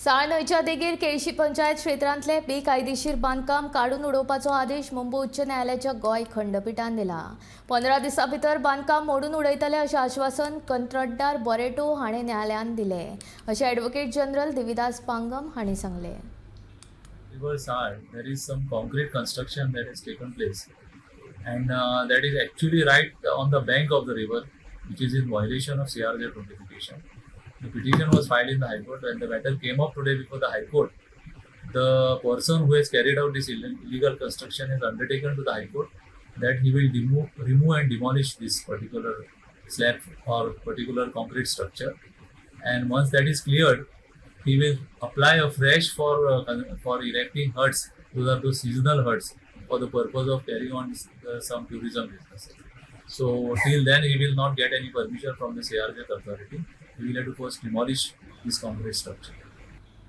साळ न्हंयच्या देगेर केळशी पंचायत क्षेत्रांतले बेकायदेशीर बांदकाम काडून उडोवपाचो आदेश मुंबय उच्च न्यायालयाच्या गोंय खंडपीठान दिला. 15 दिसां भितर बांदकाम मोडून उडयतले अशें आश्वासन कंत्राटदार बोरेटो हाणें न्यायालयान दिलें, अशें ॲडव्होकेट जनरल देविदास पांगम हांणी सांगलें. River Sal, there is some concrete construction that has taken place, and that is actually right on the bank of the river, which is in violation of CRZ notification. The petition was filed in the High Court, and the matter came up today before the High Court. The person who has carried out this illegal construction has undertaken to the High Court that he will remove and demolish this particular slab or particular concrete structure, and once that is cleared, he will apply afresh for erecting huts. Those are those seasonal huts for the purpose of carrying on some tourism business. So till then he will not get any permission from the CRZ authority. He will have to first demolish this concrete structure.